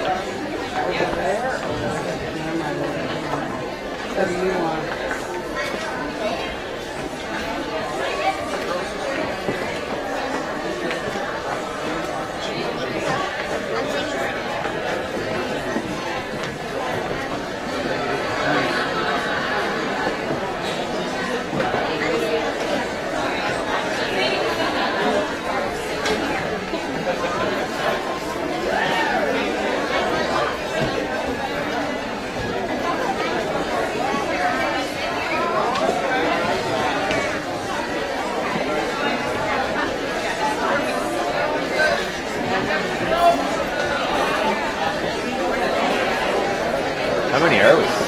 Over there or never mind, what do you want? How many are we?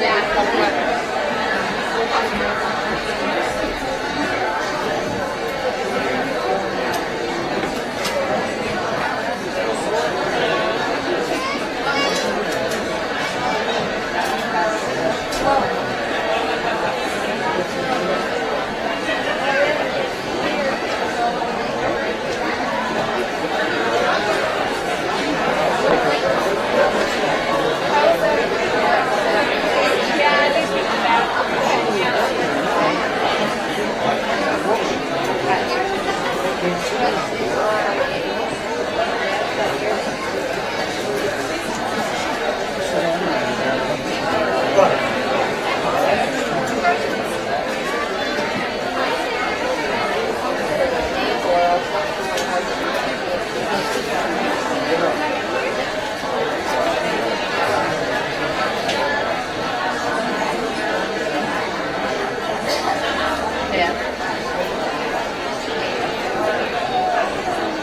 Yeah.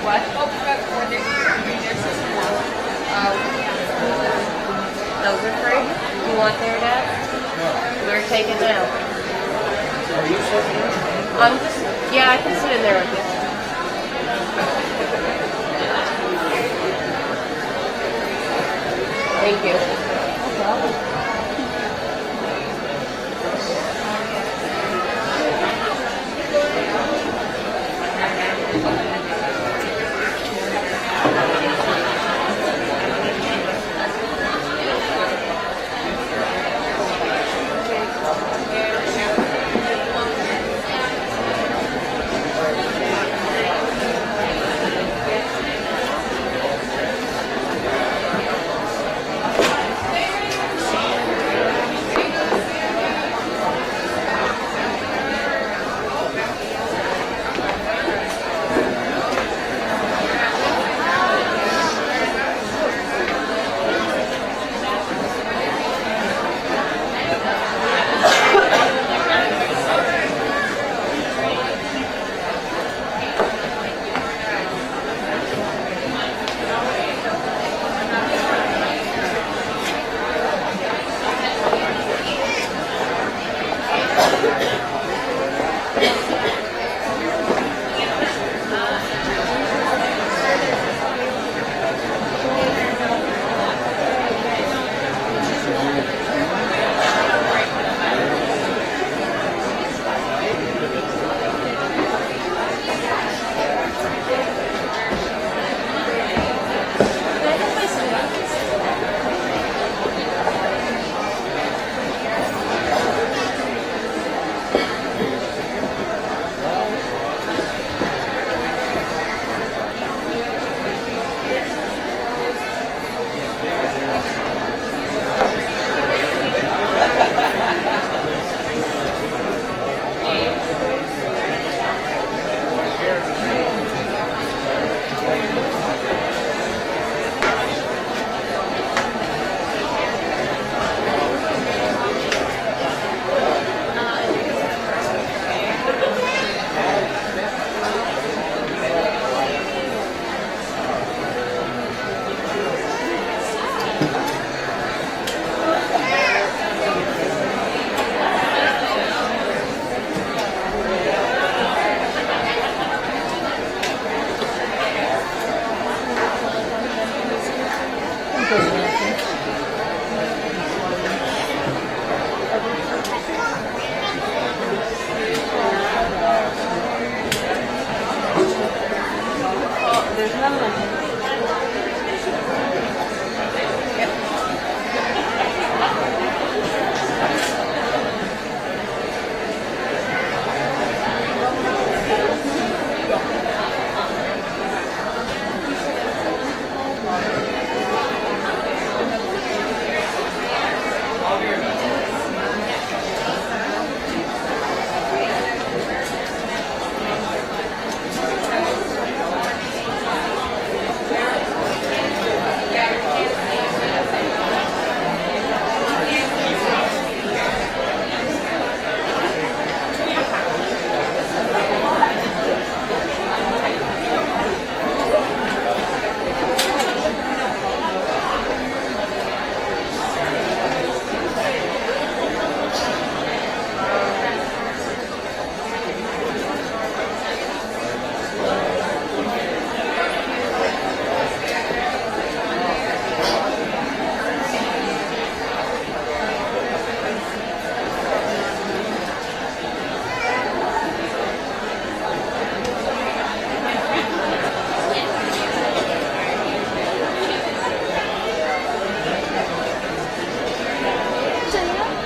What? Those are free? You want their dad? We're taking them. Are you sitting? I'm just, yeah, I can sit in there with you. Thank you.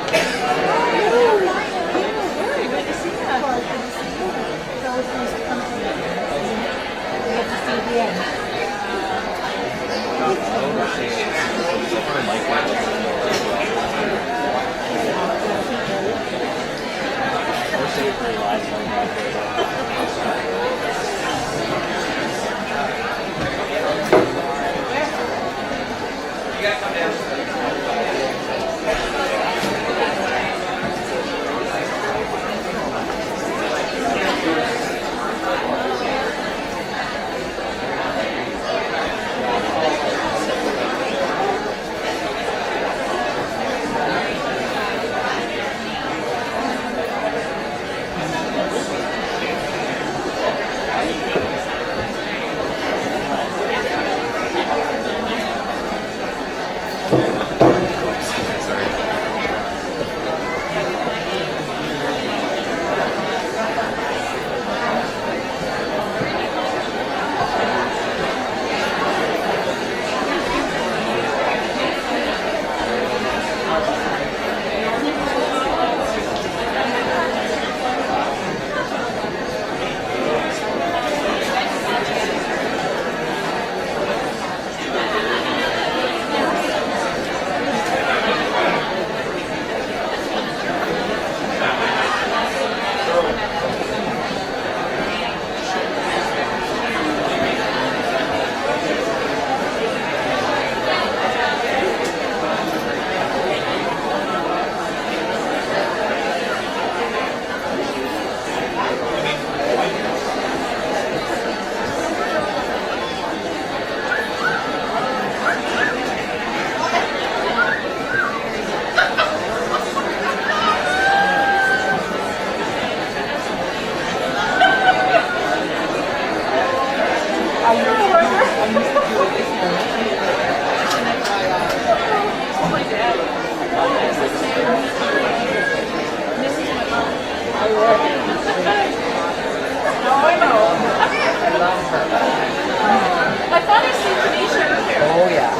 Very good to see you. It's always nice to come to you. We get to see the end. I thought I seen Tanisha earlier. Oh yeah.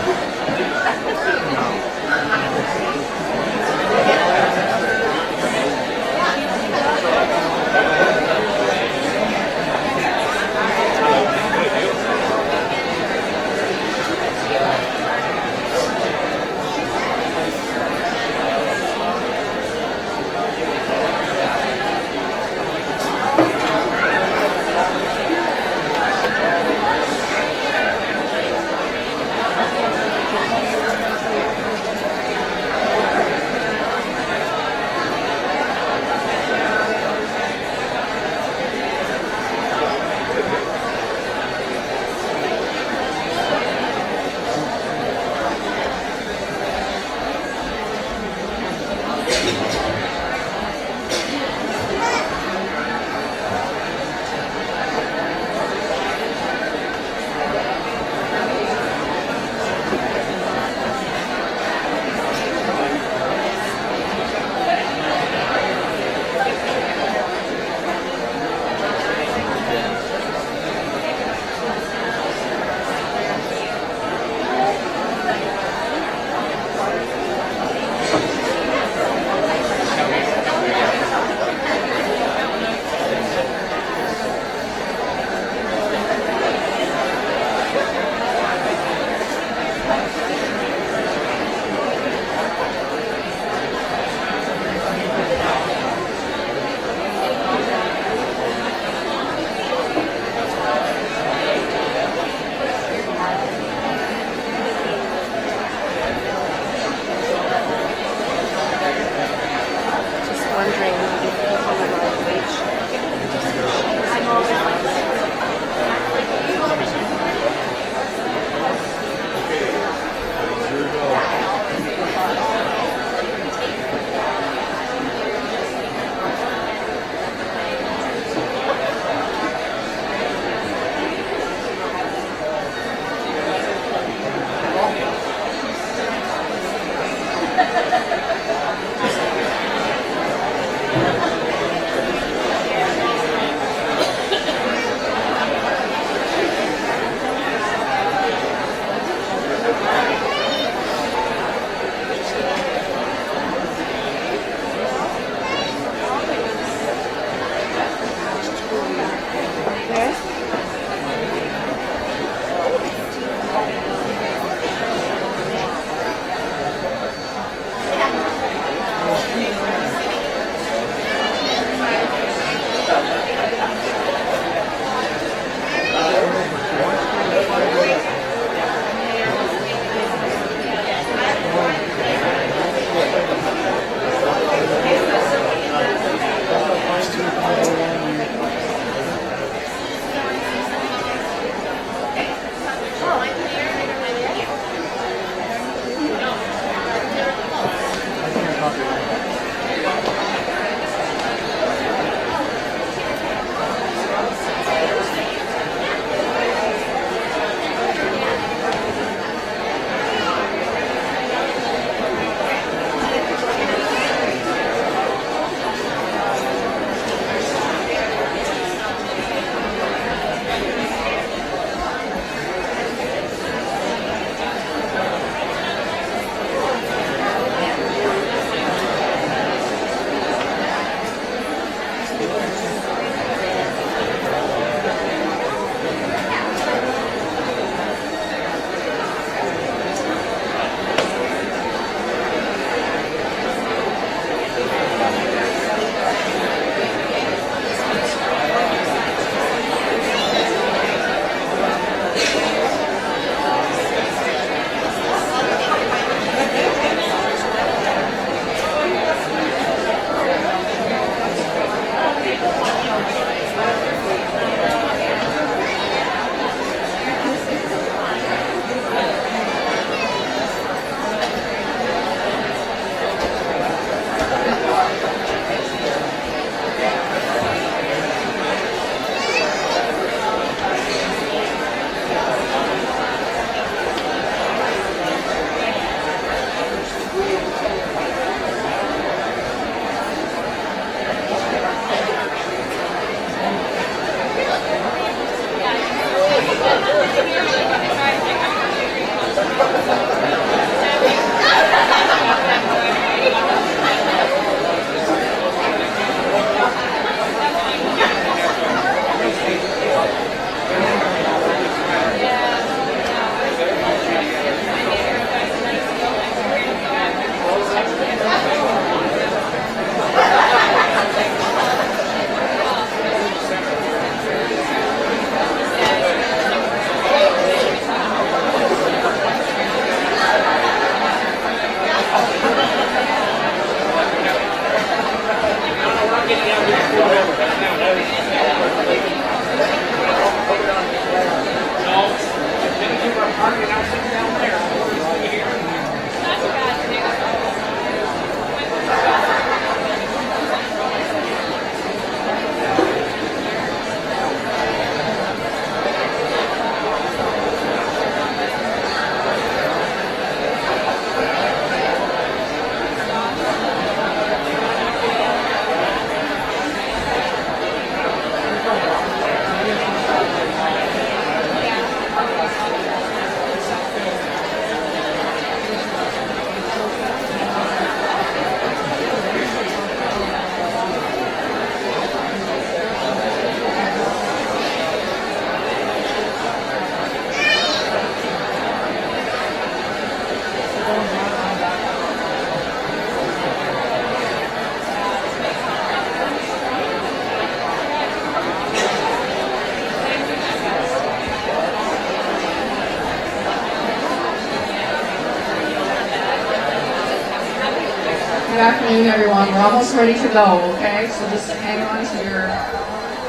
afternoon, everyone. We're almost ready to go, okay? So just hang on to your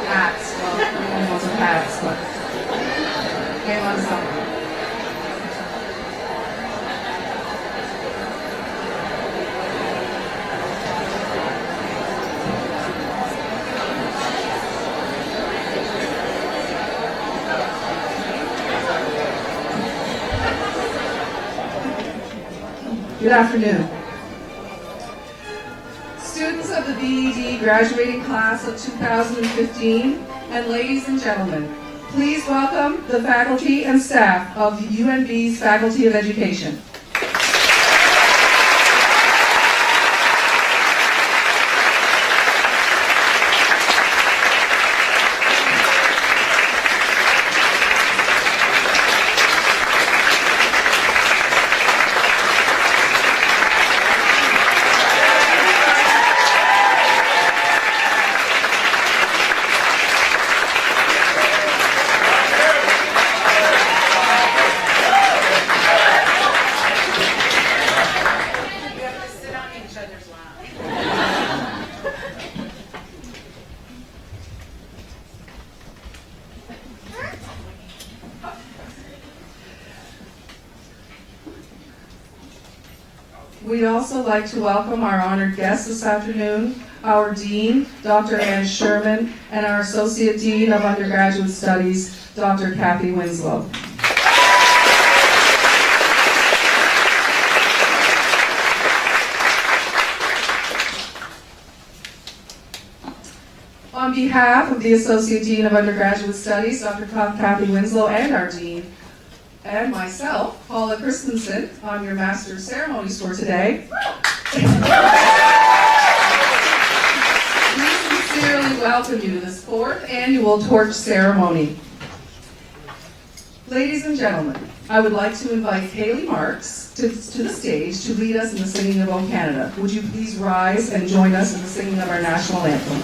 hats. Well, everyone wants hats, but hang on to something. Good afternoon. Students of the BED graduating class of 2015, and ladies and gentlemen, please welcome the faculty and staff of UNB's Faculty of Education. We'd also like to welcome our honored guests this afternoon, our Dean, Dr. Ann Sherman, and our Associate Dean of Undergraduate Studies, Dr. Kathy Winslow. On behalf of the Associate Dean of Undergraduate Studies, Dr. Kathy Winslow, and our Dean, and myself, Paula Christensen, I'm your Master of Ceremonies for today. We sincerely welcome you to this 4th annual torch ceremony. Ladies and gentlemen, I would like to invite Haley Marks to the stage to lead us in the singing of O Canada. Would you please rise and join us in the singing of our national anthem?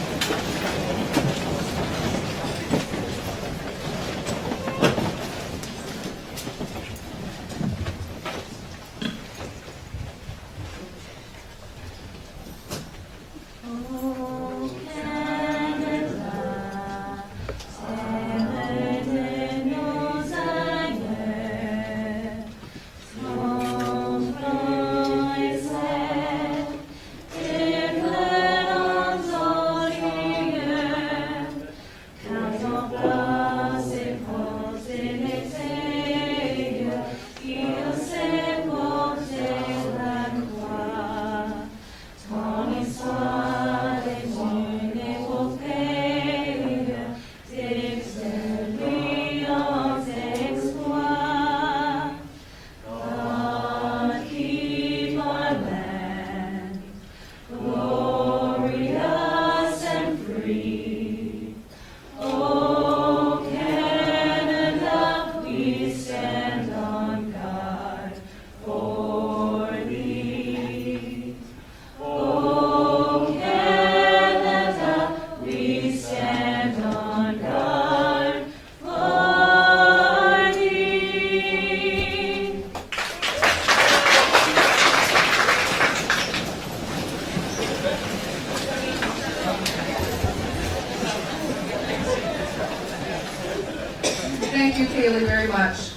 Thank you, Kaylee, very much.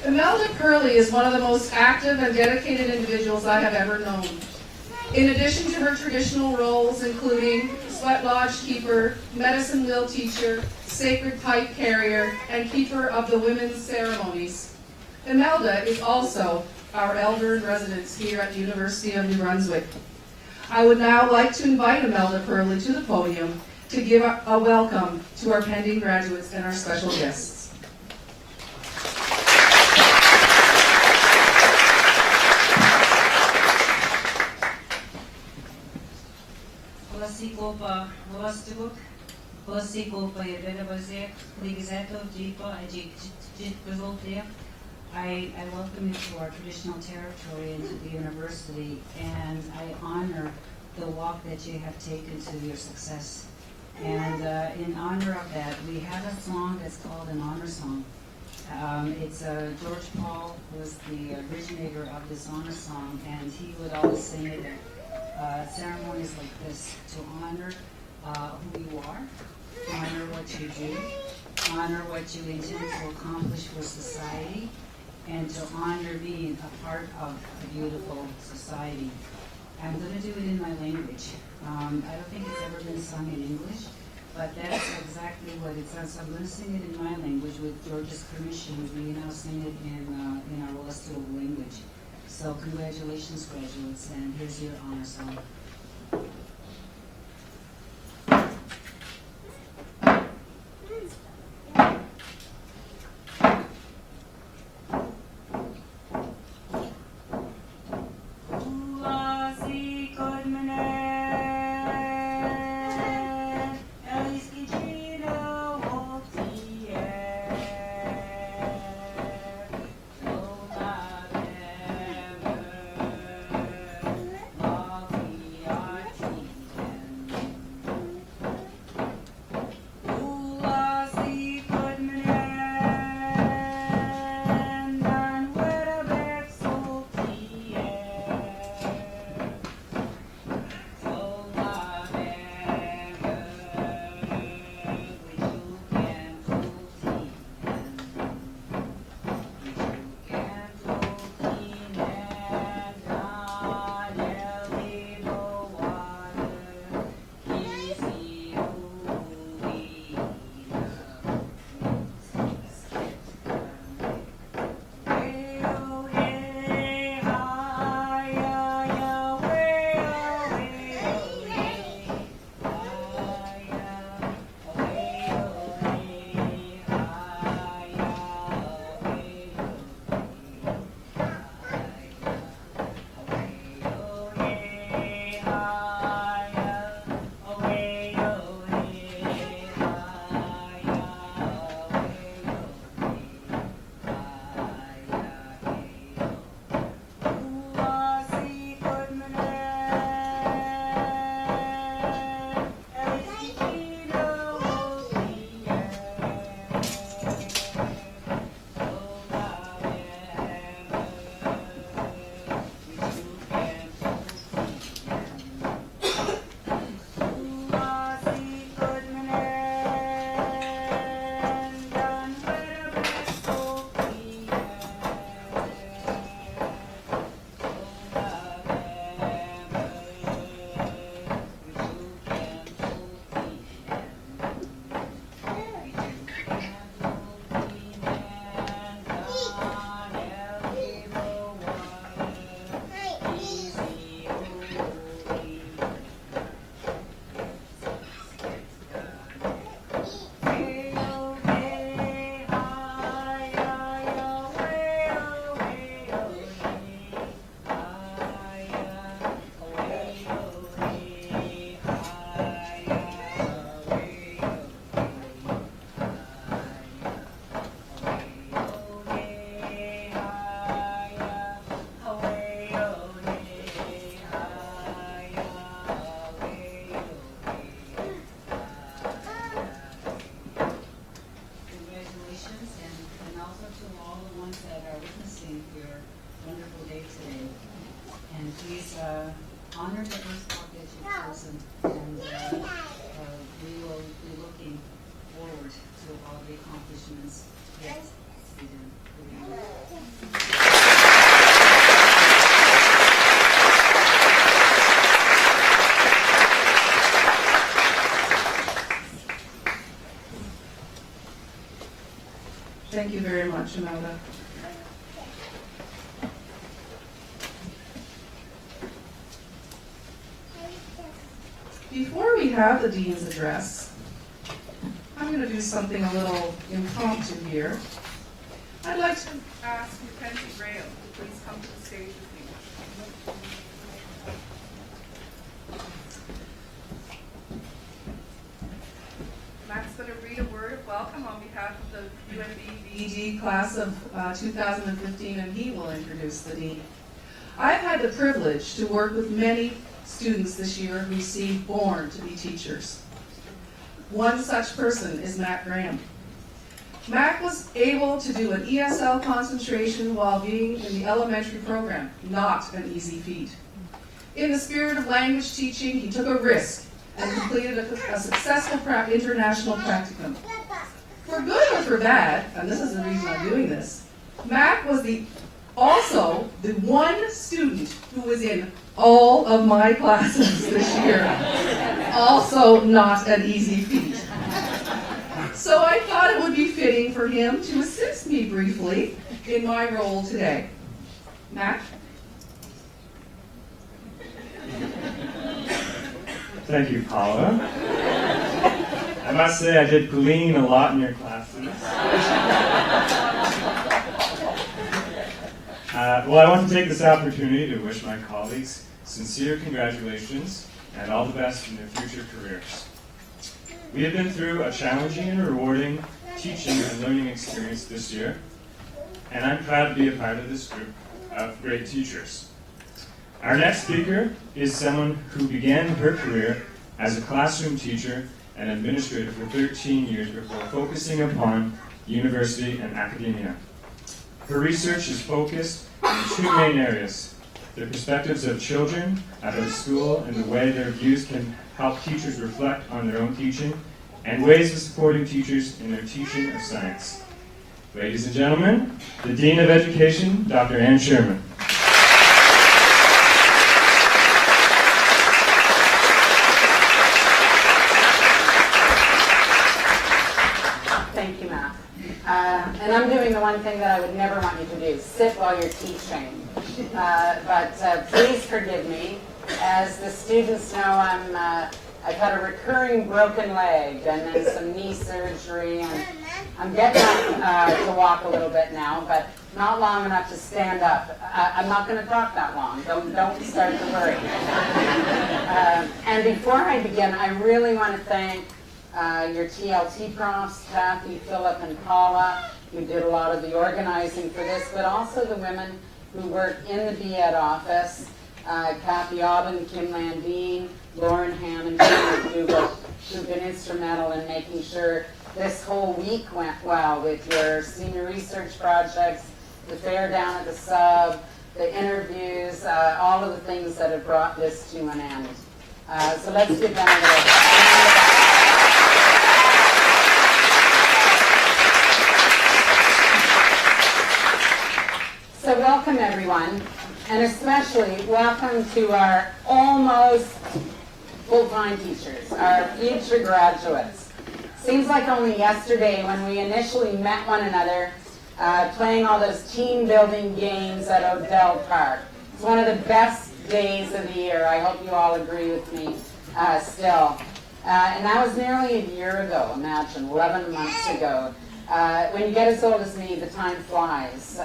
Imelda Curley is one of the most active and dedicated individuals I have ever known. In addition to her traditional roles, including sweat lodge keeper, medicine wheel teacher, sacred pipe carrier, and keeper of the women's ceremonies, Imelda is also our elder in residence here at the University of New Brunswick. I would now like to invite Imelda Curley to the podium to give a welcome to our pending graduates and our special guests. Kopa Vostok, Kosi Kopa Yedevazek, Ligazeto, Jipa, Jit Grizzletia. I welcome you to our traditional territory and to the university, and I honor the walk that you have taken to your success. And in honor of that, we have a song that's called an honor song. It's George Paul was the originator of this honor song, and he would always sing it ceremonies like this to honor who you are, honor what you do, honor what you intend to accomplish for society, and to honor being a part of a beautiful society. I'm going to do it in my language. I don't think it's ever been sung in English, but that's exactly what it says. I'm going to sing it in my language with George's permission. We now sing it in our Western language. So congratulations, graduates, and here's your honor song. Honor the first walk that you've chosen, and we will be looking forward to all the accomplishments that we do. Thank you very much, Imelda. Before we have the Dean's address, I'm going to do something a little impromptu here. I'd like to ask Mackenzie Graham to please come to the stage with me. Matt's going to read a word of welcome on behalf of the UNB-VED class of 2015, and he will introduce the Dean. I've had the privilege to work with many students this year who seem born to be teachers. One such person is Matt Graham. Matt was able to do an ESL concentration while being in the elementary program, not an easy feat. In the spirit of language teaching, he took a risk and completed a successful international practicum. For good or for bad, and this is the reason I'm doing this, Mac was also the one student who was in all of my classes this year. Also not an easy feat. So I thought it would be fitting for him to assist me briefly in my role today. Mac? Thank you, Paula. I must say I did glean a lot in your classes. Well, I want to take this opportunity to wish my colleagues sincere congratulations and all the best in their future careers. We have been through a challenging and rewarding teaching and learning experience this year, and I'm proud to be a part of this group of great teachers. Our next speaker is someone who began her career as a classroom teacher and administrator for 13 years before focusing upon university and academia. Her research is focused on two main areas: the perspectives of children about school and the way their views can help teachers reflect on their own teaching, and ways of supporting teachers in their teaching of science. Ladies and gentlemen, the Dean of Education, Dr. Ann Sherman. Thank you, Matt. And I'm doing the one thing that I would never want you to do, sit while you're teaching. But please forgive me. As the students know, I've had a recurring broken leg and then some knee surgery, and I'm getting up to walk a little bit now, but not long enough to stand up. I'm not going to talk that long. Don't start to worry. And before I begin, I really want to thank your TLT profs, Kathy, Philip, and Paula, who did a lot of the organizing for this, but also the women who work in the BEd office, Kathy Aubin, Kim Landine, Lauren Hammond, and McDougall, who've been instrumental in making sure this whole week went well with your senior research projects, the fair down at the sub, the interviews, all of the things that have brought this to an end. So let's give them a little. So welcome everyone, and especially welcome to our almost full-time teachers, our future graduates. Seems like only yesterday when we initially met one another playing all those team building games at Odell Park. It's one of the best days of the year. I hope you all agree with me still. And that was nearly a year ago, imagine, 11 months ago. When you get as old as me, the time flies.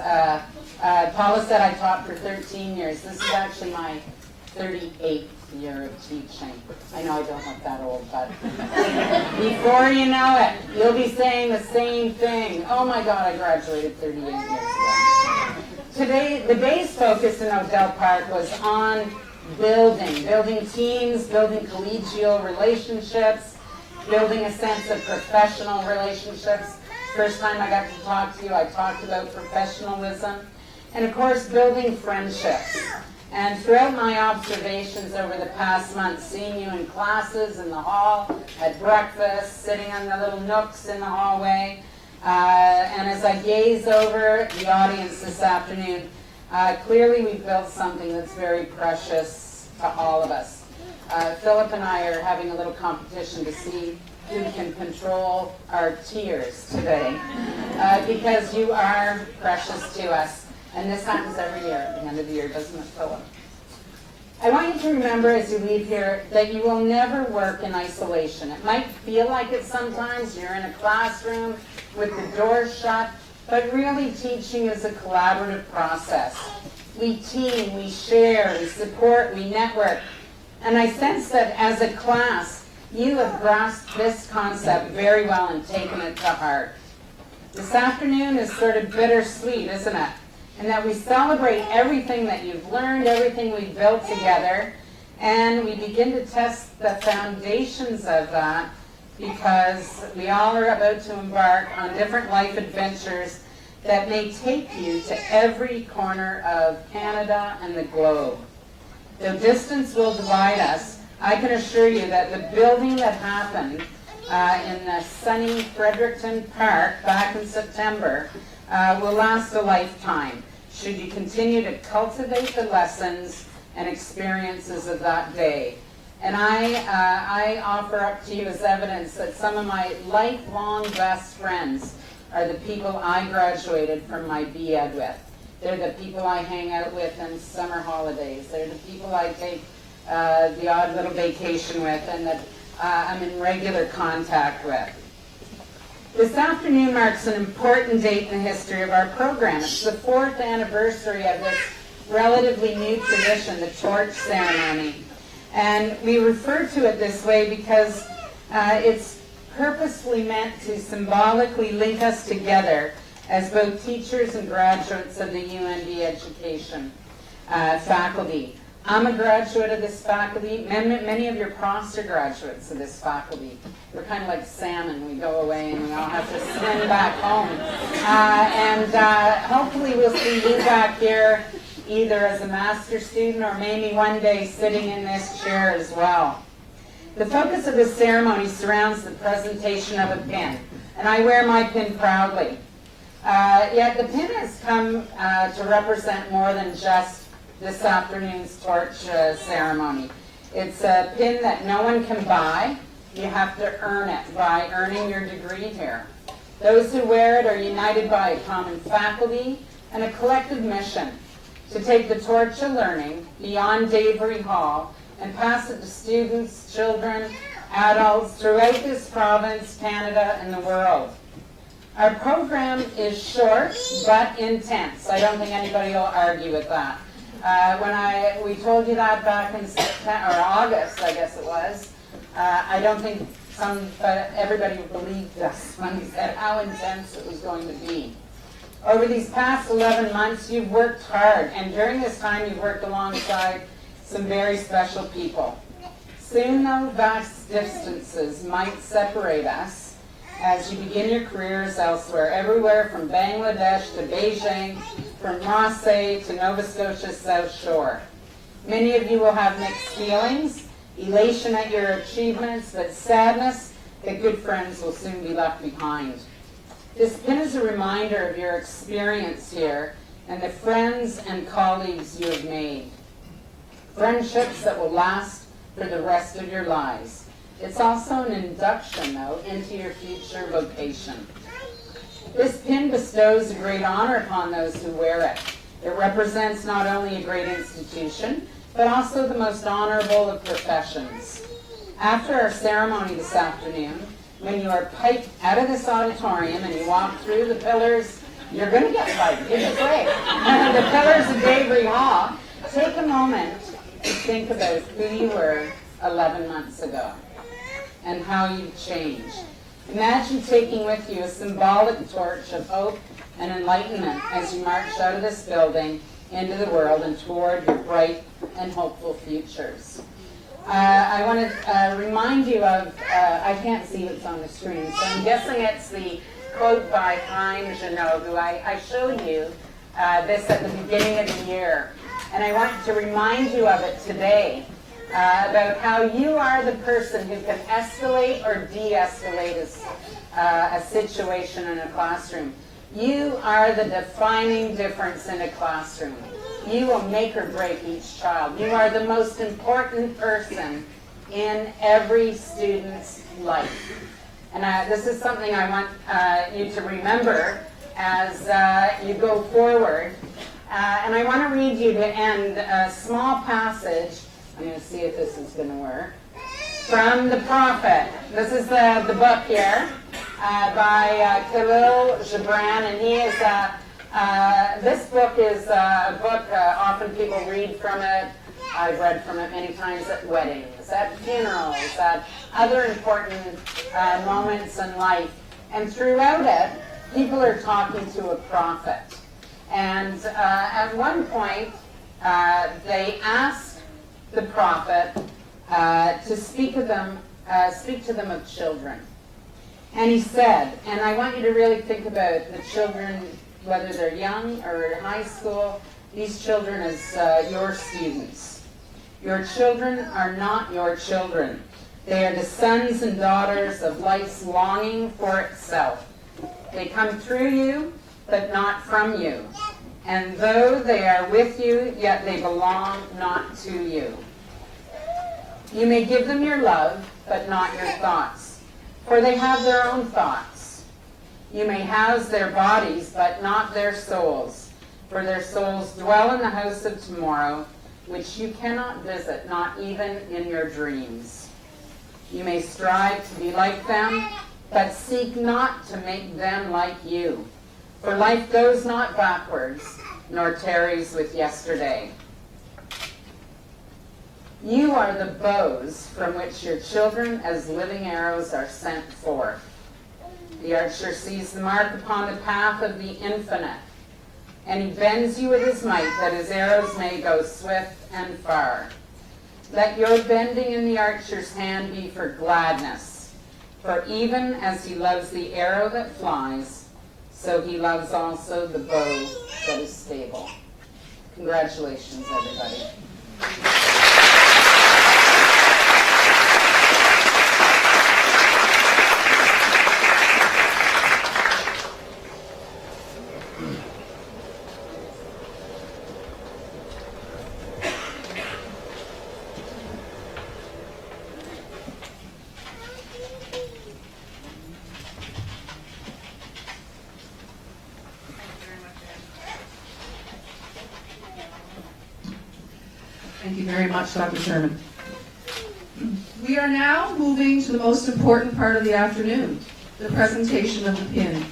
Paula said I taught for 13 years. This is actually my 38th year of teaching. I know I don't look that old, but before you know it, you'll be saying the same thing. Oh my God, I graduated 38 years ago. Today, the day's focus in Odell Park was on building teams, building collegial relationships, building a sense of professional relationships. First time I got to talk to you, I talked about professionalism. And of course, building friendships. And throughout my observations over the past month, seeing you in classes, in the hall, at breakfast, sitting on the little nooks in the hallway, and as I gaze over the audience this afternoon, clearly we've built something that's very precious to all of us. Philip and I are having a little competition to see who can control our tears today, because you are precious to us. And this happens every year at the end of the year, doesn't it, Philip? I want you to remember as you leave here that you will never work in isolation. It might feel like it sometimes. You're in a classroom with the doors shut, but really teaching is a collaborative process. We team, we share, we support, we network. And I sense that as a class, you have grasped this concept very well and taken it to heart. This afternoon is sort of bittersweet, isn't it? And that we celebrate everything that you've learned, everything we've built together, and we begin to test the foundations of that, because we all are about to embark on different life adventures that may take you to every corner of Canada and the globe. Though distance will divide us, I can assure you that the building that happened in the sunny Fredericton Park back in September will last a lifetime, should you continue to cultivate the lessons and experiences of that day. And I offer up to you as evidence that some of my lifelong best friends are the people I graduated from my B.Ed with. They're the people I hang out with in summer holidays. They're the people I take the odd little vacation with and that I'm in regular contact with. This afternoon marks an important date in the history of our program. It's the 4th anniversary of this relatively new tradition, the torch ceremony. And we refer to it this way because it's purposefully meant to symbolically link us together as both teachers and graduates of the UND education faculty. I'm a graduate of this faculty. Many of your profs are graduates of this faculty. We're kind of like salmon. We go away and we all have to swim back home. Hopefully we'll see you back here either as a master's student or maybe one day sitting in this chair as well. The focus of this ceremony surrounds the presentation of a pin, and I wear my pin proudly. Yet the pin has come to represent more than just this afternoon's torch ceremony. It's a pin that no one can buy. You have to earn it by earning your degree here. Those who wear it are united by a common faculty and a collective mission to take the torch of learning beyond Davery Hall and pass it to students, children, adults throughout this province, Canada, and the world. Our program is short but intense. I don't think anybody will argue with that. When we told you that back in September, or August, I guess it was, I don't think everybody believed us when we said how intense it was going to be. Over these past 11 months, you've worked hard, and during this time, you've worked alongside some very special people. Soon, though, vast distances might separate us as you begin your careers elsewhere, everywhere from Bangladesh to Beijing, from Marseille to Nova Scotia's South Shore. Many of you will have mixed feelings, elation at your achievements, but sadness that good friends will soon be left behind. This pin is a reminder of your experience here and the friends and colleagues you have made. Friendships that will last for the rest of your lives. It's also an induction, though, into your future vocation. This pin bestows a great honor upon those who wear it. It represents not only a great institution, but also the most honorable of professions. After our ceremony this afternoon, when you are piped out of this auditorium and you walk through the pillars, you're going to get piped, it's great. The pillars of Davery Hall, take a moment to think about who you were 11 months ago and how you've changed. Imagine taking with you a symbolic torch of hope and enlightenment as you march out of this building into the world and toward your bright and hopeful futures. I want to remind you of, I can't see what's on the screen, so I'm guessing it's the quote by Hein Janot, who I showed you this at the beginning of the year. And I want to remind you of it today, about how you are the person who can escalate or de-escalate a situation in a classroom. You are the defining difference in a classroom. You will make or break each child. You are the most important person in every student's life. And this is something I want you to remember as you go forward. And I want to read you to end a small passage. I'm going to see if this is going to work. From the Prophet. This is the book here by Khalil Gibran, and he is this book is a book often people read from it. I've read from it many times at weddings, at funerals, at other important moments in life. And throughout it, people are talking to a prophet. And at one point, they asked the prophet to speak to them of children. And he said, and I want you to really think about the children, whether they're young or in high school, these children as your students. Your children are not your children. They are the sons and daughters of life's longing for itself. They come through you, but not from you. And though they are with you, yet they belong not to you. You may give them your love, but not your thoughts, for they have their own thoughts. You may house their bodies, but not their souls, for their souls dwell in the house of tomorrow, which you cannot visit, not even in your dreams. You may strive to be like them, but seek not to make them like you. For life goes not backwards, nor tarries with yesterday. You are the bows from which your children as living arrows are sent forth. The archer sees the mark upon the path of the infinite, and he bends you with his might that his arrows may go swift and far. Let your bending in the archer's hand be for gladness, for even as he loves the arrow that flies, so he loves also the bow that is stable. Congratulations, everybody. Thank you very much, Dr. Sherman. We are now moving to the most important part of the afternoon, the presentation of the pin.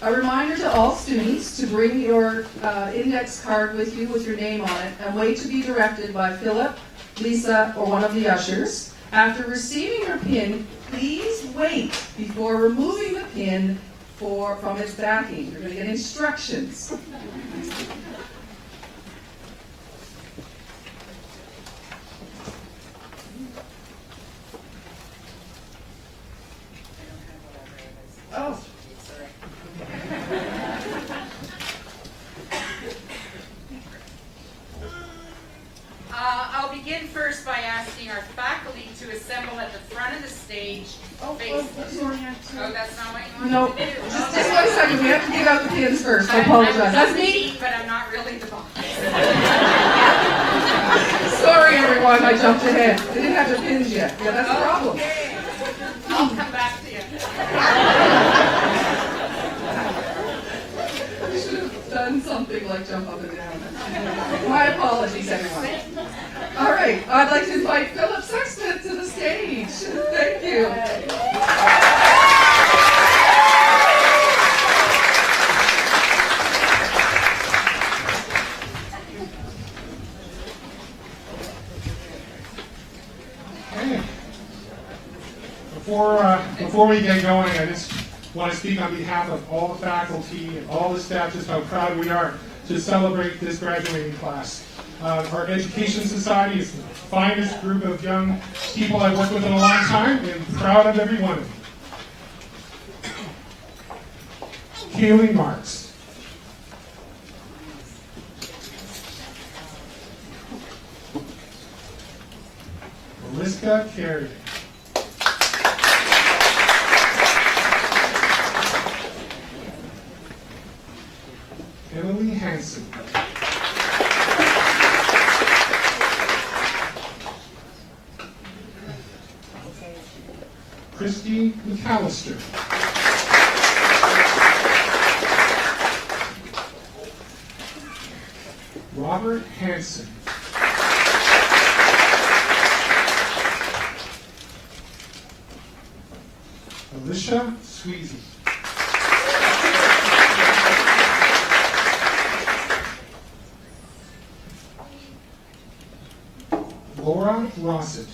A reminder to all students to bring your index card with you with your name on it and wait to be directed by Philip, Lisa, or one of the ushers. After receiving your pin, please wait before removing the pin from its backing. You're going to get instructions. Oh. I'll begin first by asking our faculty to assemble at the front of the stage. Oh, that's not what you No, want to do. just 1 second. We have to give out the pins first. I I'm apologize. That's the me. seat, but I'm not really the boss. Sorry, everyone. I jumped ahead. They didn't have their pins yet. Yeah, that's the problem. Okay. I'll come back to you. We should have done something like jump up and down. My apologies, everyone. All right. I'd like to invite Philip Sexsmith to the stage. Thank you. Okay. Before we get going, I just want to speak on behalf of all the faculty and all the staff just how proud we are to celebrate this graduating class. Our Education Society is the finest group of young people I've worked with in a long time, and proud of every one of them. Kaylee Marks. Melissa Carey. Emily Hansen. Christy McAllister. Robert Hansen. Alicia Sweezy. Laura Rossett.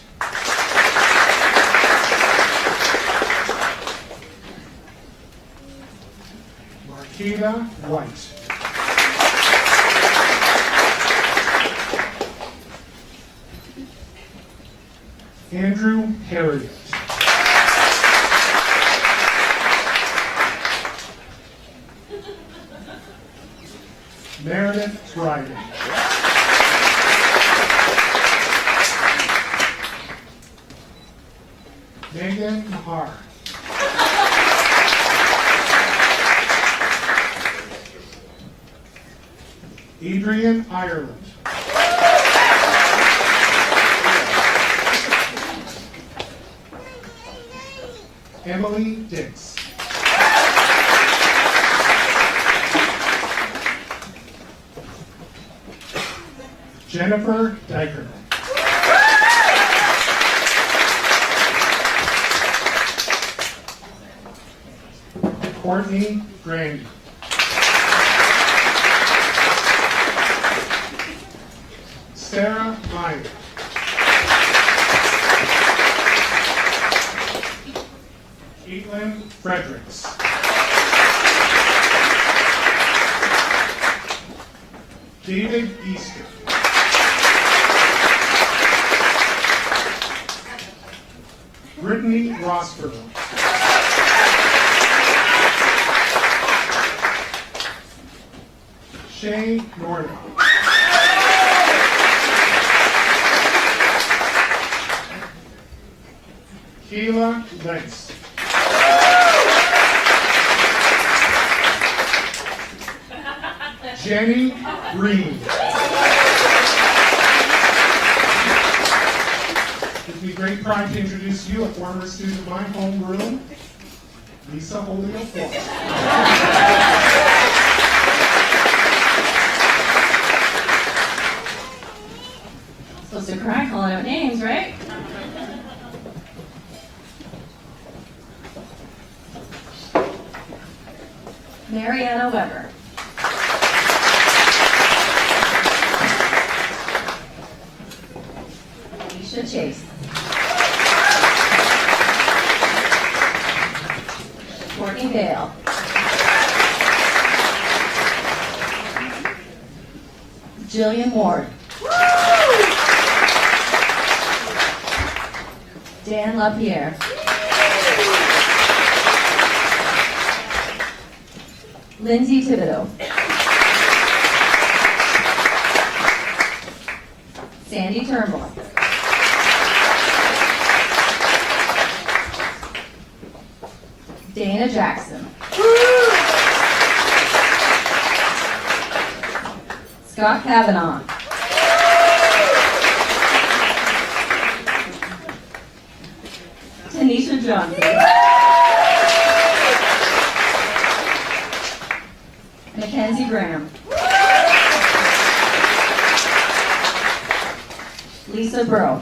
Marquita White. Andrew Harriet. Meredith Dryden. Megan Mahar. Adrian Ireland. Emily Dix. Jennifer Diker. Courtney Grandy. Sarah Meyer. Caitlin Fredericks. David Easter. Brittany Rossborough. Shay Norton. Kayla Lentz. Jenny Green. Gives me great pride to introduce you, a former student of mine, homeroom, Lisa Holyoke. Supposed to cry calling out names, right? Mariana Weber. Alicia Chase. Courtney Bale. Jillian Ward. Dan LaPierre. Lindsay Thibodeau. Sandy Turnbull. Dana Jackson. Scott Kavanaugh. Tanisha Johnson. Mackenzie Graham. Lisa Burrow.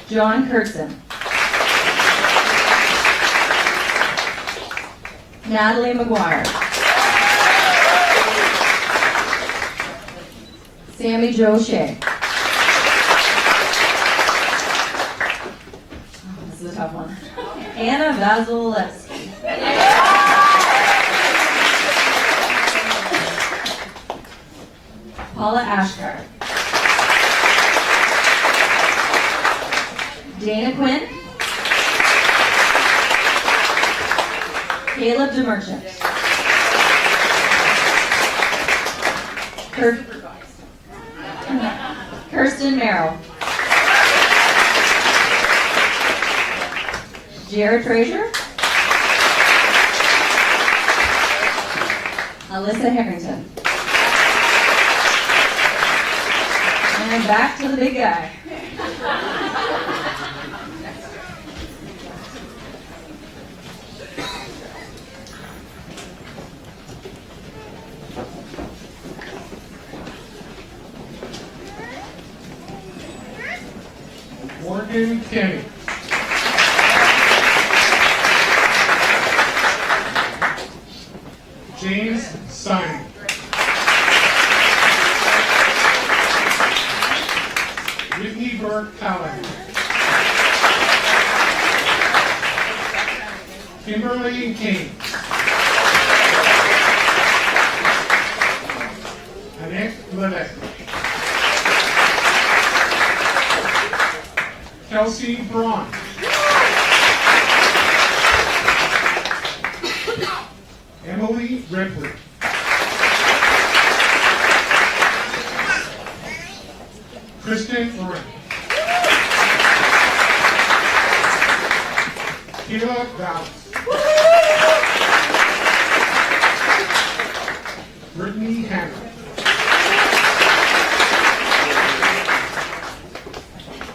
John Kurtzen. Natalie McGuire. Sammy Jo Shea. Oh, this is a tough one. Anna Vasilevsky. Paula Ashgard. Dana Quinn. Caleb DeMerchant. Kirsten Merrill. Jared Frazier. Alyssa Harrington. And back to the big guy. Morgan Kenny. James Simon. Whitney Burke Allen. Kimberly King. Annette Levesque. Kelsey Braun. Emily Ripley. Kristen Oren. Kayla Vallis. Brittany Hanna.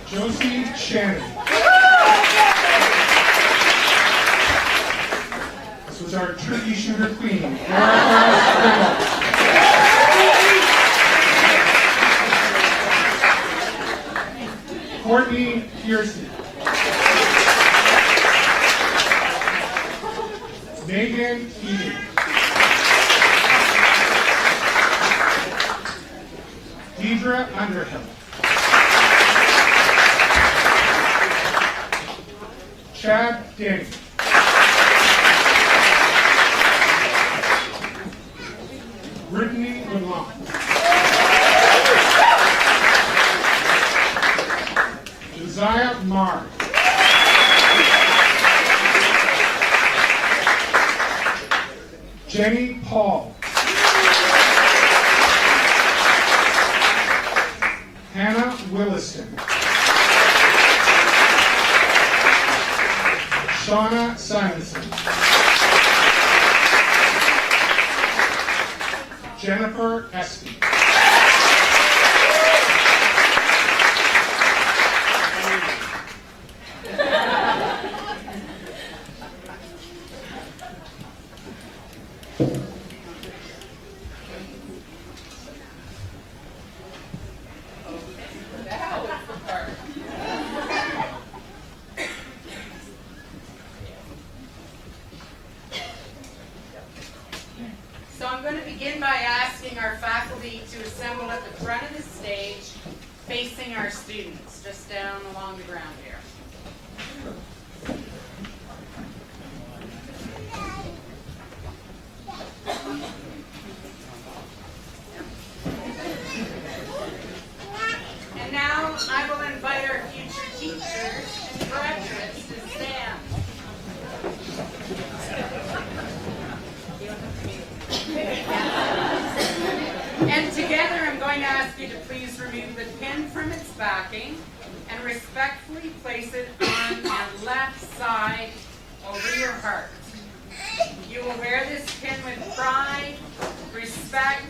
Josie Shannon. This was our turkey shooter queen. Courtney Pearson. Megan Keating. Deidre Underhill. Chad Denny. Brittany LeBlanc. Josiah Marr. Jenny Paul. Hannah Williston. Shauna Simonson. Jennifer Espy. So I'm going to begin by asking our faculty to assemble at the front of the stage, facing our students, just down along the ground here. And now I will invite our future teachers and graduates to stand. And together I'm going to ask you to please remove the pin from its backing and respectfully place it on the left side over your heart. You will wear this pin with pride, respect,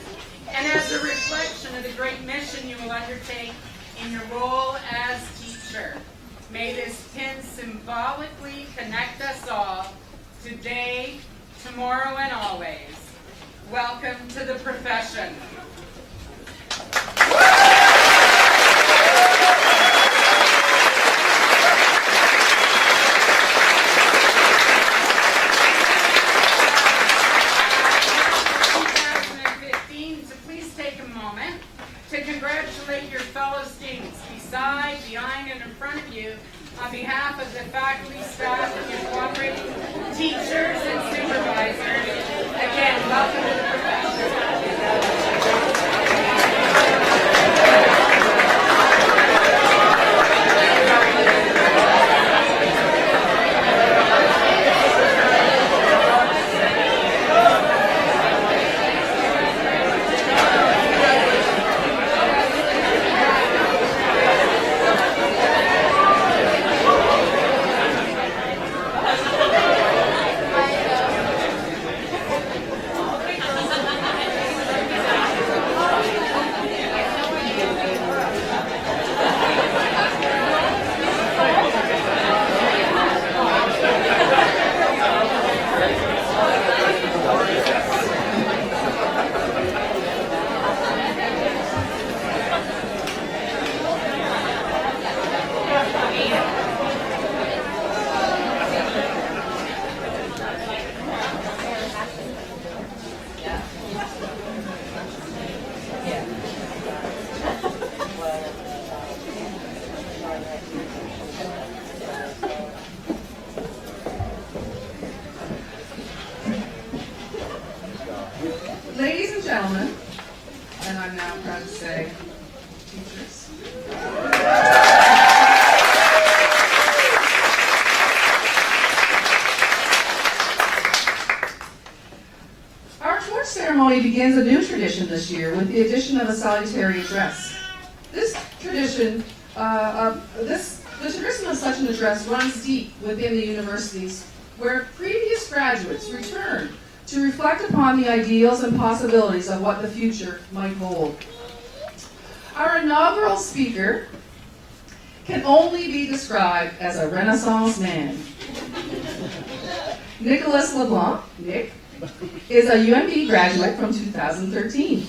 and as a reflection of the great mission you will undertake in your role as teacher. May this pin symbolically connect us all today, tomorrow, and always. Welcome to the profession. So please take a moment to congratulate your fellow students beside, behind, and in front of you on behalf of the faculty, staff, and your cooperating teachers and supervisors. Again, welcome to the profession. Ladies and gentlemen, and I'm now proud to say, teachers. Our torch ceremony begins a new tradition this year with the addition of a salutary address. This tradition, this The tradition of such an address runs deep within the universities, where previous graduates return to reflect upon the ideals and possibilities of what the future might hold. Our inaugural speaker can only be described as a Renaissance man. Nicholas LeBlanc, Nick, is a UNB graduate from 2013.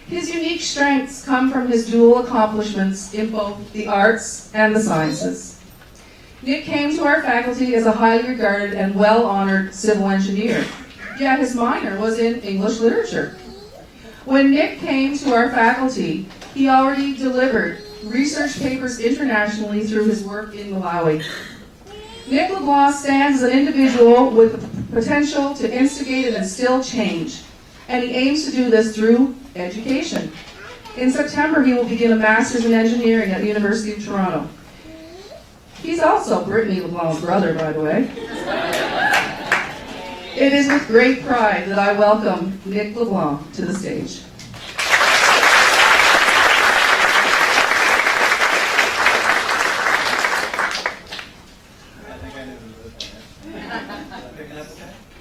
His unique strengths come from his dual accomplishments in both the arts and the sciences. Nick came to our faculty as a highly regarded and well-honored civil engineer, yet his minor was in English literature. When Nick came to our faculty, he already delivered research papers internationally through his work in Malawi. Nick LeBlanc stands as an individual with the potential to instigate and instill change, and he aims to do this through education. In September, he will begin a master's in engineering at the University of Toronto. He's also Brittany LeBlanc's brother, by the way. It is with great pride that I welcome Nick LeBlanc to the stage.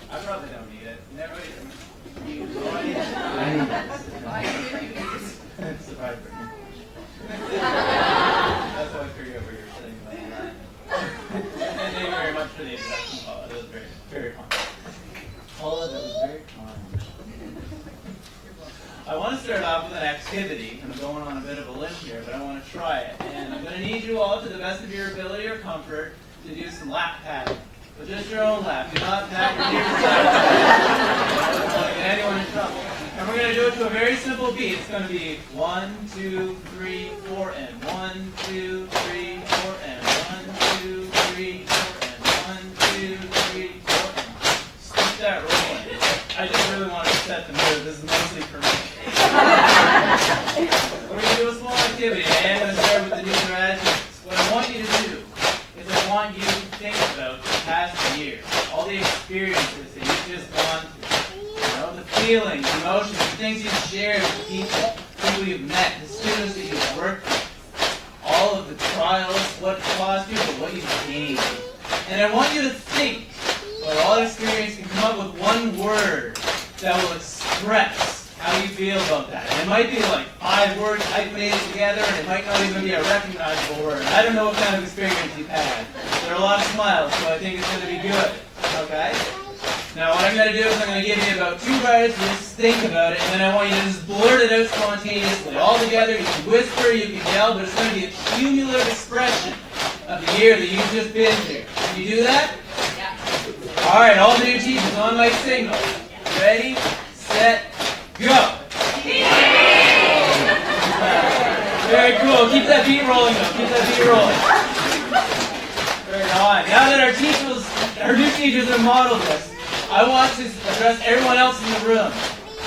I probably don't need it. Never It's the vibe. That's how I figured out where you're sitting like that. And thank you very much for the introduction, Paula. That was very, very kind. Paula, that was very kind. I want to start off with an activity, and I'm going on a bit of a limb here, but I want to try it. And I'm going to need you all, to the best of your ability or comfort, to do some lap padding. But just your own lap. Do not pat your ears aside. I don't want to get anyone in trouble. And we're going to do it to a very simple beat. It's going to be 1, 2, 3, 4, and 1, 2, 3, 4, and 1, 2, 3, 4, and 1, 2, 3, 4, and keep that rolling. I just really wanted to set the mood. This is mostly for me. We're going to do a small activity. I am going to start with the new graduates. What I want you to do is I want you to think about the past year, all the experiences that you've just gone through, you know, the feelings, emotions, the things you've shared with people you've met, the students that you've worked with, all of the trials, what it cost you, but what you've gained. And I want you to think about all the experience and come up with one word that will express how you feel about that. And it might be like 5 words hyphenated together, and it might not even be a recognizable word. I don't know what kind of experience you've had. There are a lot of smiles, so I think it's going to be good. Okay? Now what I'm going to do is I'm going to give you about 2 minutes to just think about it, and then I want you to just blurt it out spontaneously. All together, you can whisper, you can yell, but it's going to be a cumulative expression of the year that you've just been through. Can you do that? Yeah. All right, all the new teachers on my signal. Ready, set, go! Very cool. Keep that beat rolling though. Keep that beat rolling. Very on. Now that our new teachers have modeled this, I want to address everyone else in the room.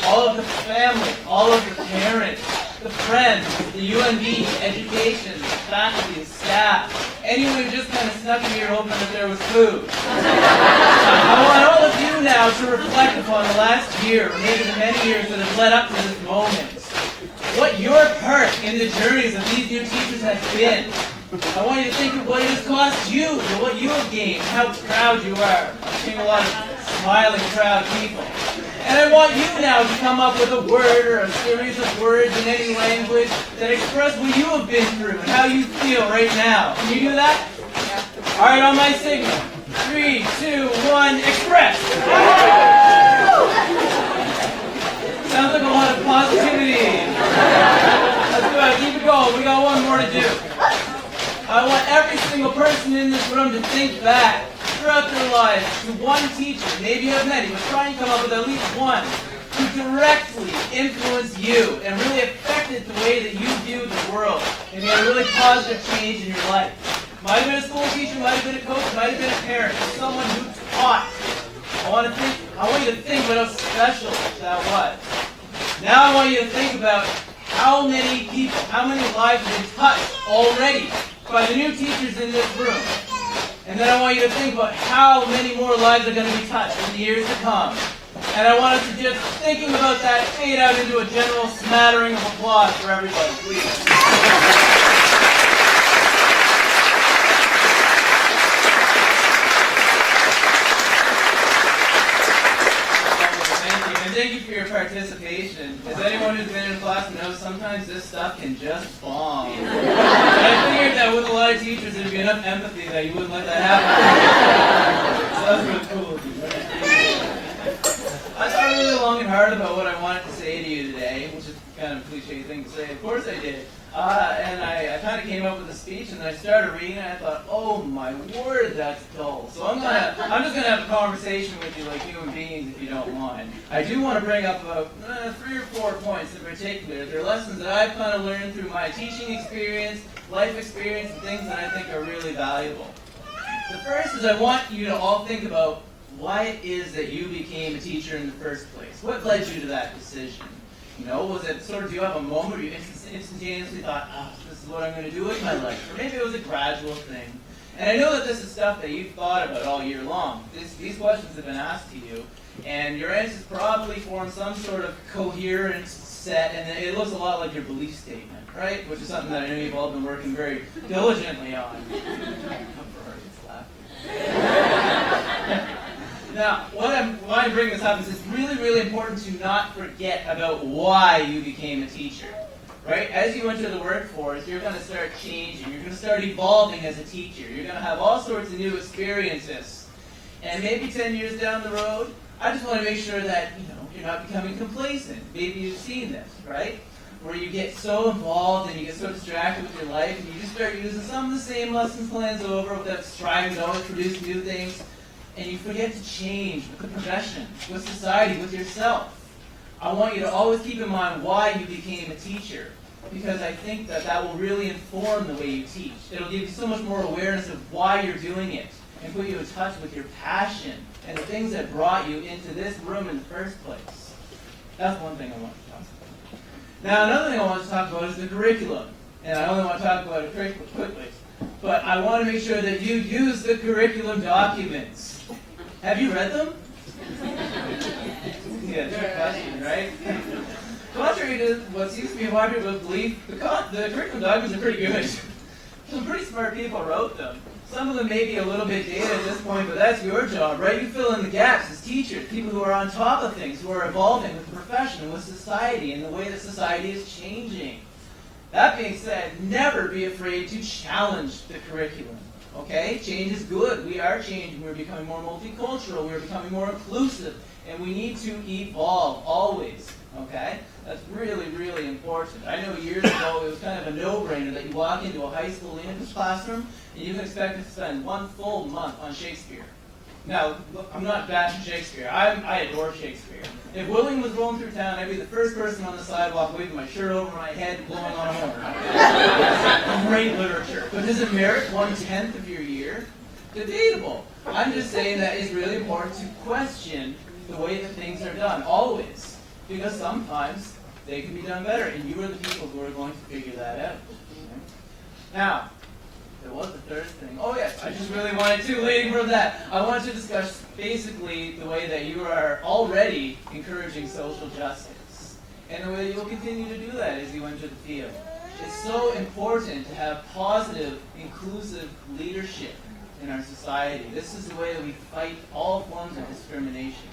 All of the family, all of the parents, the friends, the UNB, education, faculty, staff, anyone who just kind of snuck in here hoping that there was food. I want all of you now to reflect upon the last year, or maybe the many years that have led up to this moment. What your part in the journeys of these new teachers has been. I want you to think of what it has cost you, and what you have gained, how proud you are. I'm seeing a lot of smiling, proud people. And I want you now to come up with a word or a series of words in any language that express what you have been through and how you feel right now. Can you do that? All right, on my signal. 3, 2, 1, express. Sounds like a lot of positivity. Let's do it. Keep it going. We got one more to do. I want every single person in this room to think back throughout their lives to one teacher, maybe you have many, but try and come up with at least one who directly influenced you and really affected the way that you view the world and made a really positive change in your life. Might have been a school teacher, might have been a coach, might have been a parent, someone who taught. I want you to think about how special that was. Now I want you to think about how many people, how many lives have been touched already by the new teachers in this room. And then I want you to think about how many more lives are going to be touched in the years to come. And I want us to just, thinking about that, fade out into a general smattering of applause for everybody, please. of teachers, there'd be enough empathy that you wouldn't let that happen. So that's really cool of you. I thought really long and hard about what I wanted to say to you today, which is kind of a cliche thing to say. Of course I did. And I kind of came up with a speech, and then I started reading, and I thought, oh my word, that's dull. So I'm just gonna have a conversation with you like human beings, if you don't mind. I do want to bring up about 3 or 4 points in particular. They're lessons that I've kind of learned through my teaching experience, life experience, and things that I think are really valuable. The first is I want you to all think about why it is that you became a teacher in the first place. What led you to that decision? You know, was it sort of, do you have a moment where you instantaneously thought, oh, this is what I'm going to do with my life? Or maybe it was a gradual thing. And I know that this is stuff that you've thought about all year long. These questions have been asked to you, and your answers probably form some sort of coherent set, and it looks a lot like your belief statement, right? Which is something that I know you've all been working very diligently on. Now, why I bring this up is it's really, really important to not forget about why you became a teacher, right? As you enter the workforce, you're going to start changing. You're going to start evolving as a teacher. You're going to have all sorts of new experiences. And maybe 10 years down the road, I just want to make sure that, you're not becoming complacent. Maybe you've seen this, right? Where you get so involved and you get so distracted with your life and you just start using some of the same lesson plans over without striving to always produce new things. And you forget to change with the profession, with society, with yourself. I want you to always keep in mind why you became a teacher, because I think that will really inform the way you teach. It'll give you so much more awareness of why you're doing it and put you in touch with your passion and the things that brought you into this room in the first place. That's one thing I want to talk about. Now, another thing I want to talk about is the curriculum. And I only want to talk about it quickly. But I want to make sure that you use the curriculum documents. Have you read them? Yeah, good question, right? Contrary to what seems to be a wide people's belief, the curriculum documents are pretty good. Some pretty smart people wrote them. Some of them may be a little bit dated at this point, but that's your job, right? You fill in the gaps as teachers, people who are on top of things, who are evolving with the profession and with society and the way that society is changing. That being said, never be afraid to challenge the curriculum. Okay? Change is good. We are changing. We're becoming more multicultural. We're becoming more inclusive. And we need to evolve always. Okay? That's really, really important. I know years ago it was kind of a no-brainer that you walk into a high school English classroom and you can expect to spend 1 full month on Shakespeare. Now, look, I'm not bashing Shakespeare. I adore Shakespeare. If William was rolling through town, I'd be the first person on the sidewalk waving my shirt over my head, blowing on a horn. Great literature. But does it merit 1/10 of your year? Debatable. I'm just saying that it's really important to question the way that things are done, always. Because sometimes they can be done better, and you are the people who are going to figure that out. Okay? Now, there was the third thing. Oh yes, I just really wanted to, leading from that, I wanted to discuss basically the way that you are already encouraging social justice, and the way you will continue to do that as you enter the field. It's so important to have positive, inclusive leadership in our society. This is the way that we fight all forms of discrimination.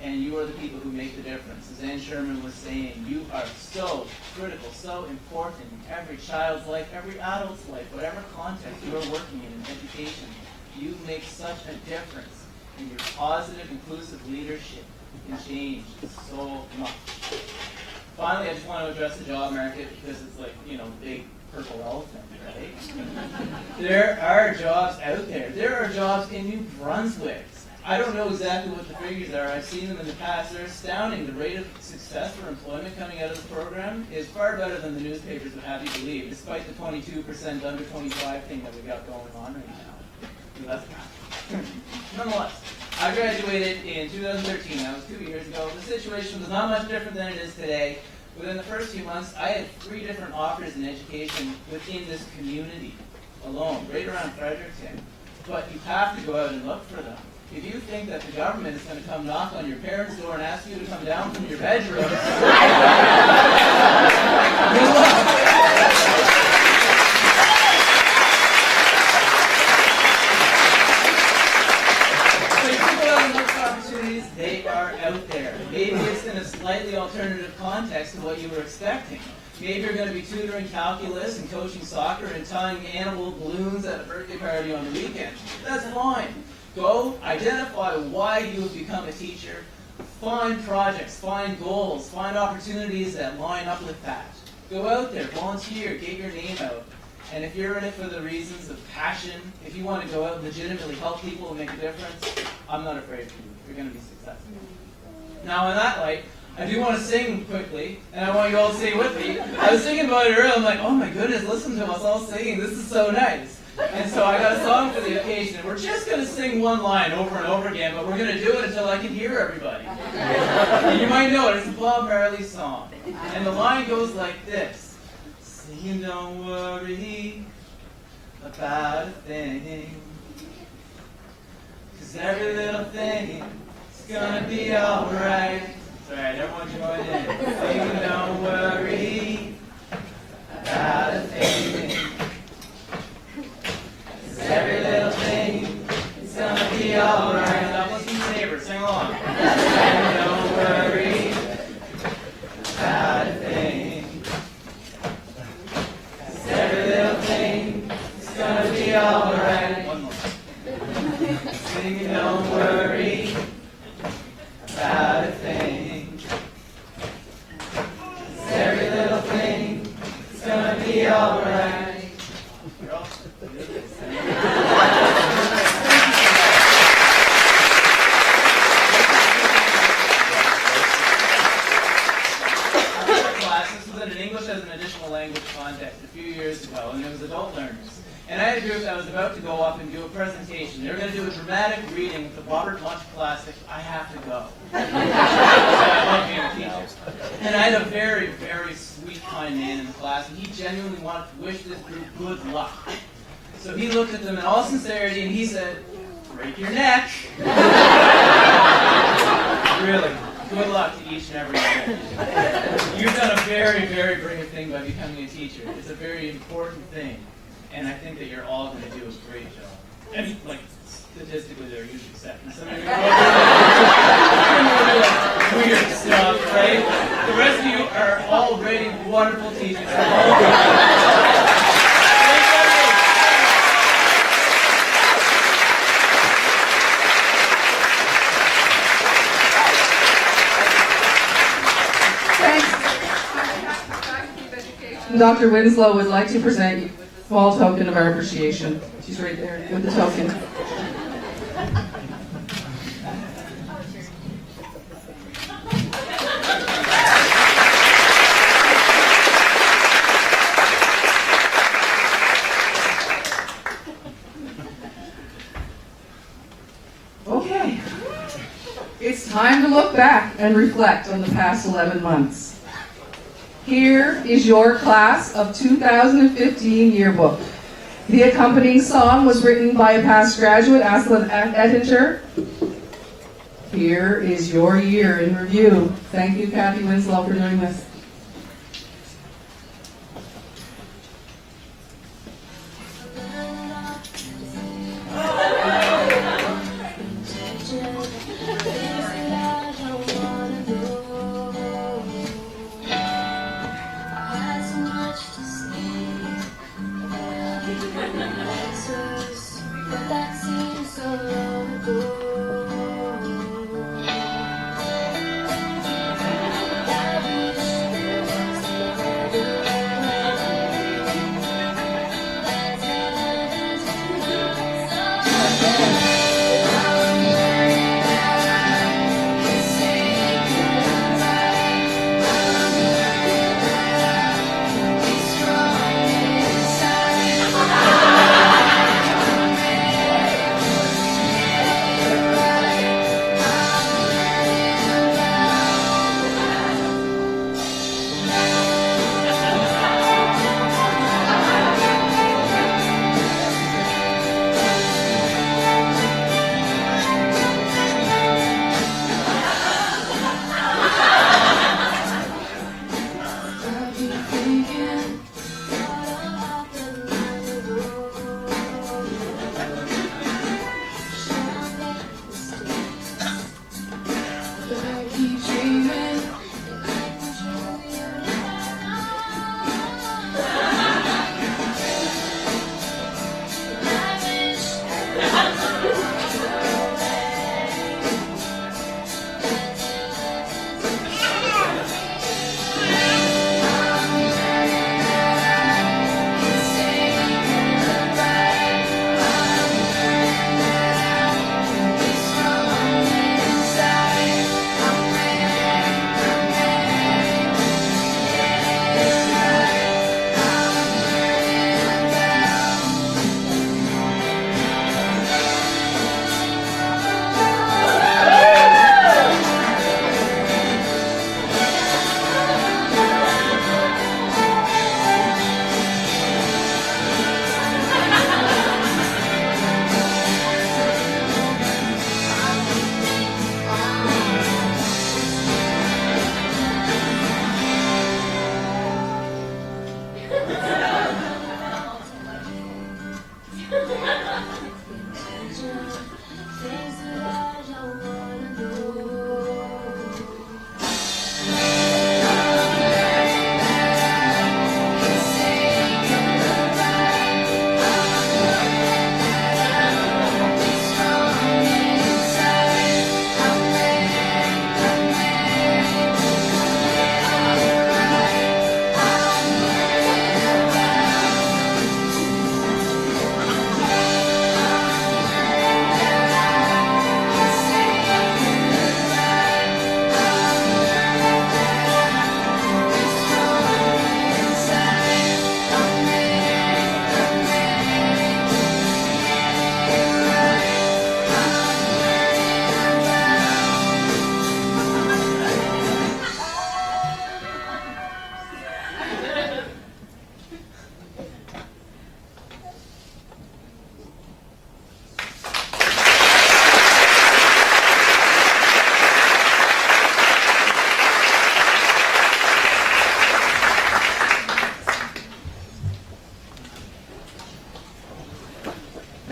And you are the people who make the difference. As Ann Sherman was saying, you are so critical, so important in every child's life, every adult's life, whatever context you are working in education. You make such a difference in your positive, inclusive leadership. You can change so much. Finally, I just want to address the job market because it's like, big purple elephant, right? There are jobs out there. There are jobs in New Brunswick. I don't know exactly what the figures are. I've seen them in the past. They're astounding. The rate of success for employment coming out of the program is far better than the newspapers would have you believe, despite the 22% under 25 thing that we got going on right now. So that's nonetheless, I graduated in 2013. That was 2 years ago. The situation was not much different than it is today. Within the first few months, I had 3 different offers in education within this community alone, right around Fredericton. But you have to go out and look for them. If you think that the government is going to come knock on your parents' door and ask you to come down from your bedroom, good luck. So you can go out and look for opportunities. They are out there. Maybe it's in a slightly alternative context to what you were expecting. Maybe you're going to be tutoring calculus and coaching soccer and tying animal balloons at a birthday party on the weekend. That's fine. Go identify why you have become a teacher. Find projects, find goals, find opportunities that line up with that. Go out there, volunteer, get your name out. And if you're in it for the reasons of passion, if you want to go out and legitimately help people and make a difference, I'm not afraid for you. You're going to be successful. Now, in that light, I do want to sing quickly, and I want you all to sing with me. I was thinking about it earlier. I'm like, oh my goodness, listen to us all singing. This is so nice. And so I got a song for the occasion. And we're just going to sing one line over and over again, but we're going to do it until I can hear everybody. And you might know it. It's a Bob Marley song. And the line goes like this. Singing, don't worry about a thing, 'cause every little thing is gonna be alright. Alright, everyone join in. Singing, don't worry about a thing, 'cause every little thing is gonna be alright. That was some neighbors, sing along. Singing, don't worry about a thing, 'cause every little thing is gonna be alright. One more. Singing, don't worry about a thing, 'cause every little thing is gonna be alright. You're all This was in an English as an additional language context a few years ago, and it was adult learners. And I had a group that was about to go off and do a presentation. They were going to do a dramatic reading of the Robert Munsch classic, I Have to Go. I love being a teacher. And I had a very, very sweet, kind man in the class, and he genuinely wanted to wish this group good luck. So he looked at them in all sincerity, and he said, break your neck. Really, good luck to each and every one. You've done a very, very brave thing by becoming a teacher. It's a very important thing. And I think that you're all going to do a great job. And, like, statistically, they're usually second. Some of you are weird stuff, right? The rest of you are already wonderful teachers. Dr. Winslow would like to present you with a small token of our appreciation. She's right there with the token. Okay. It's time to look back and reflect on the past 11 months. Here is your class of 2015 yearbook. The accompanying song was written by a past graduate, Aslan Ettinger. Here is your year in review. Thank you, Kathy Winslow, for doing this.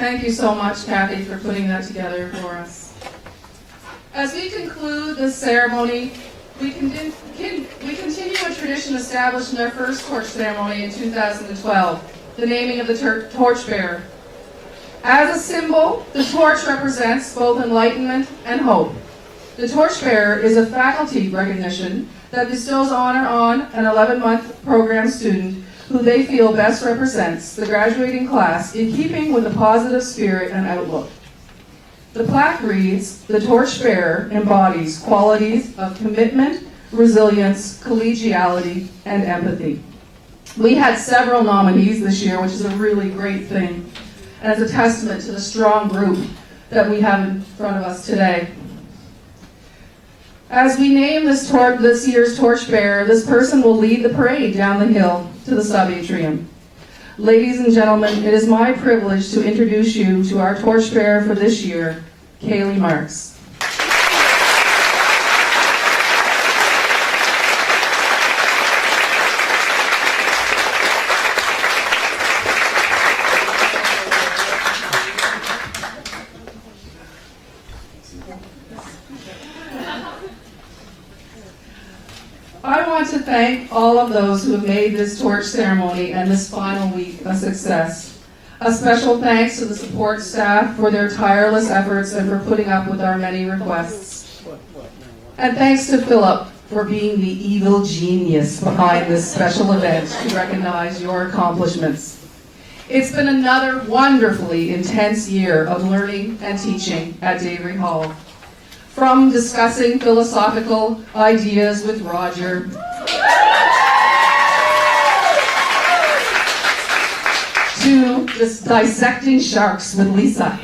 Thank you so much, Kathy, for putting that together for us. As we conclude this ceremony, we continue a tradition established in our first torch ceremony in 2012, the naming of the torchbearer. As a symbol, the torch represents both enlightenment and hope. The torchbearer is a faculty recognition that bestows honor on an 11-month program student who they feel best represents the graduating class in keeping with a positive spirit and outlook. The plaque reads, "The torchbearer embodies qualities of commitment, resilience, collegiality, and empathy." We had several nominees this year, which is a really great thing, and it's a testament to the strong group that we have in front of us today. As we name this year's torchbearer, this person will lead the parade down the hill to the sub-atrium. Ladies and gentlemen, it is my privilege to introduce you to our torchbearer for this year, Kaylee Marks. I want to thank all of those who have made this torch ceremony and this final week a success. A special thanks to the support staff for their tireless efforts and for putting up with our many requests. And thanks to Philip for being the evil genius behind this special event to recognize your accomplishments. It's been another wonderfully intense year of learning and teaching at Davery Hall. From discussing philosophical ideas with Roger, to just dissecting sharks with Lisa.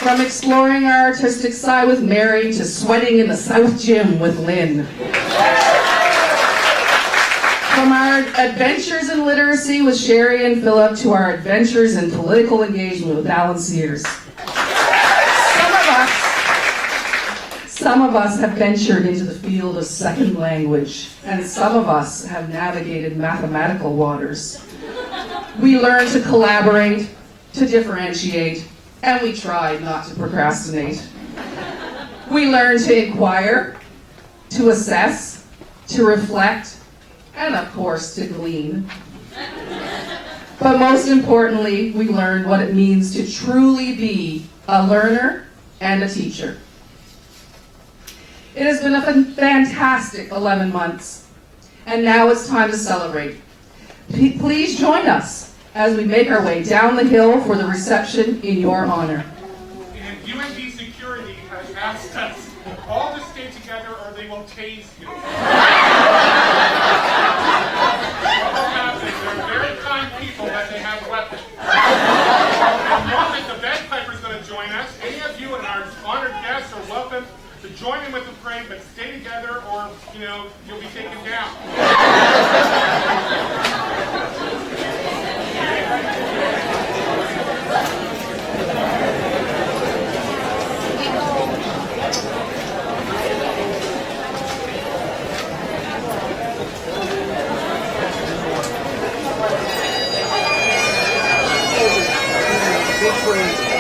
From exploring our artistic side with Mary to sweating in the South Gym with Lynn. From our adventures in literacy with Sherry and Philip to our adventures in political engagement with Alan Sears. Some of us have ventured into the field of second language, and some of us have navigated mathematical waters. We learned to collaborate, to differentiate, and we tried not to procrastinate. We learned to inquire, to assess, to reflect, and of course to glean. But most importantly, we learned what it means to truly be a learner and a teacher. It has been a fantastic 11 months, and now it's time to celebrate. Please join us as we make our way down the hill for the reception in your honor. And UND security has asked us all to stay together or they will tase you. They're very kind people, but they have weapons. In a moment, the bagpiper is going to join us. Any of you and our honored guests are welcome to join in with the parade, but stay together or, you'll be taken down. Big parade.